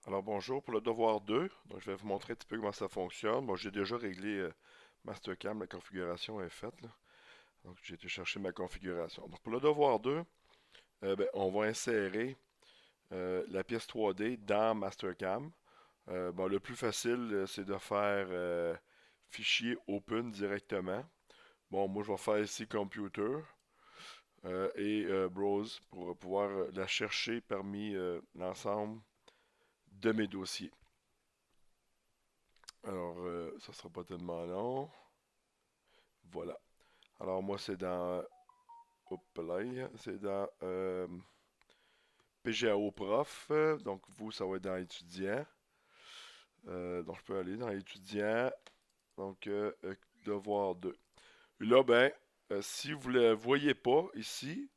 Alors bonjour pour le devoir 2. Donc je vais vous montrer un petit peu comment ça fonctionne. Bon, j'ai déjà réglé Mastercam, la configuration est faite, là. Donc j'ai été chercher ma configuration. Donc pour le devoir 2, ben, on va insérer la pièce 3D dans Mastercam. Bon, le plus facile, c'est de faire fichier open directement. Bon, moi je vais faire ici computer et browse pour pouvoir la chercher parmi l'ensemble de mes dossiers. Alors, ça sera pas tellement long. Voilà. Alors, moi, c'est dans. Hop là, c'est dans PGAO Prof. Donc, vous, ça va être dans étudiant. Donc, je peux aller dans étudiant. Donc, devoir 2. Là, ben, si vous ne le voyez pas ici,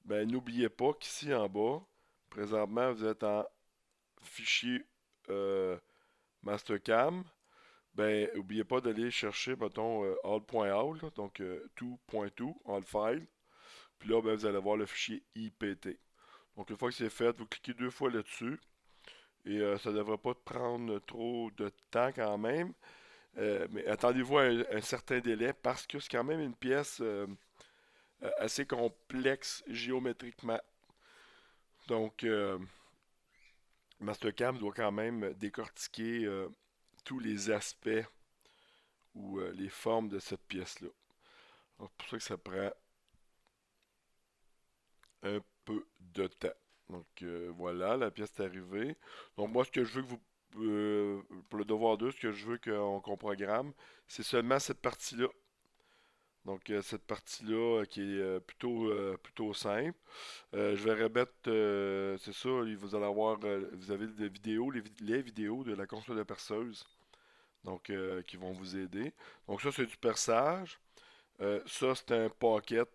ben, n'oubliez pas qu'ici en bas, présentement, vous êtes en fichier euh, Mastercam. Ben, n'oubliez pas d'aller chercher, mettons, all.all, là, donc tout.tout, all file. Puis là, ben, vous allez voir le fichier IPT. Donc, une fois que c'est fait, vous cliquez deux fois là-dessus. Et ça ne devrait pas prendre trop de temps quand même. Mais attendez-vous à un certain délai parce que c'est quand même une pièce assez complexe géométriquement. Donc, Mastercam doit quand même décortiquer tous les aspects ou les formes de cette pièce-là. Donc, c'est pour ça que ça prend un peu de temps. Donc voilà, la pièce est arrivée. Donc moi, ce que je veux que vous, pour le devoir 2, ce que je veux qu'on programme, c'est seulement cette partie-là. Donc cette partie-là qui est plutôt simple. Je vais remettre, c'est ça, vous allez avoir, vous avez des vidéos, les vidéos de la console de perceuse, donc qui vont vous aider. Donc ça, c'est du perçage. Ça, c'est un pocket.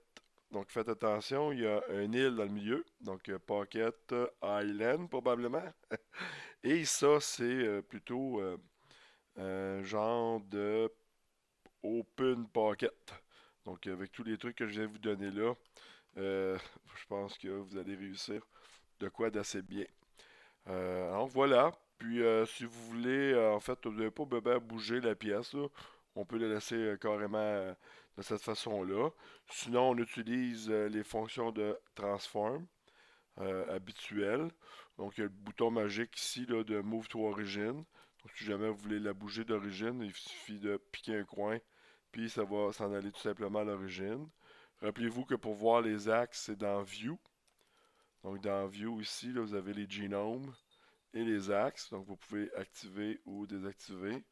Donc faites attention, il y a une île dans le milieu. Donc Pocket Island probablement. Et ça, c'est plutôt un genre de Open Pocket. Donc avec tous les trucs que je vais vous donner là, euh, je pense que vous allez réussir de quoi d'assez bien. Alors voilà. Puis si vous voulez, en fait, vous n'avez pas besoin de bouger la pièce, là. On peut la laisser carrément de cette façon-là. Sinon, on utilise les fonctions de transform habituelles. Donc, il y a le bouton magique ici là, de Move to Origin. Donc, si jamais vous voulez la bouger d'origine, il suffit de piquer un coin, puis ça va s'en aller tout simplement à l'origine. Rappelez-vous que pour voir les axes, c'est dans View. Donc, dans View ici, là, vous avez les génomes et les axes. Donc, vous pouvez activer ou désactiver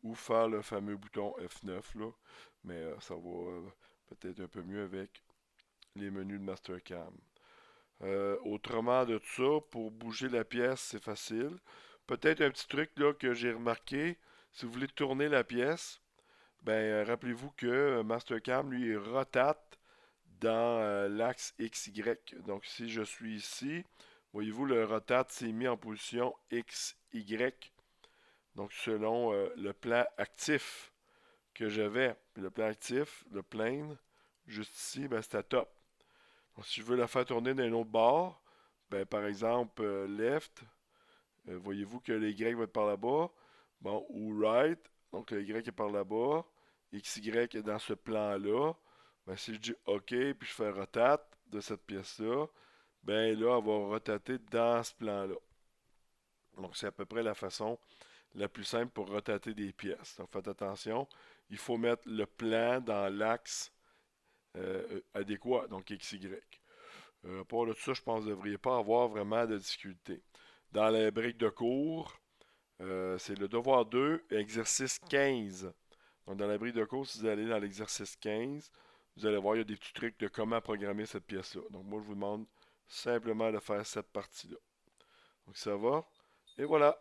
ou faire le fameux bouton F9 là. Mais ça va peut-être un peu mieux avec les menus de Mastercam. Autrement de tout ça, pour bouger la pièce, c'est facile. Peut-être un petit truc là que j'ai remarqué, si vous voulez tourner la pièce, ben rappelez-vous que Mastercam lui il rotate dans l'axe XY. Donc si je suis ici, voyez-vous le rotate s'est mis en position XY. Donc selon le plan actif que j'avais. Puis le plan actif, le plane, juste ici, ben c'était top. Donc, si je veux la faire tourner d'un autre bord, ben, par exemple, left, voyez-vous que le Y va être par là-bas. Bon, ou right, donc le Y est par là-bas. XY est dans ce plan-là. Ben, si je dis OK, puis je fais rotate de cette pièce-là, ben là, elle va rotater dans ce plan-là. Donc, c'est à peu près la façon la plus simple pour rotater des pièces. Donc, faites attention, il faut mettre le plan dans l'axe adéquat, donc XY. À part de ça, je pense que vous ne devriez pas avoir vraiment de difficulté. Dans les briques de cours, c'est le devoir 2, exercice 15. Donc, dans la brique de cours, si vous allez dans l'exercice 15, vous allez voir, il y a des petits trucs de comment programmer cette pièce-là. Donc, moi, je vous demande simplement de faire cette partie-là. Donc, ça va. Et voilà.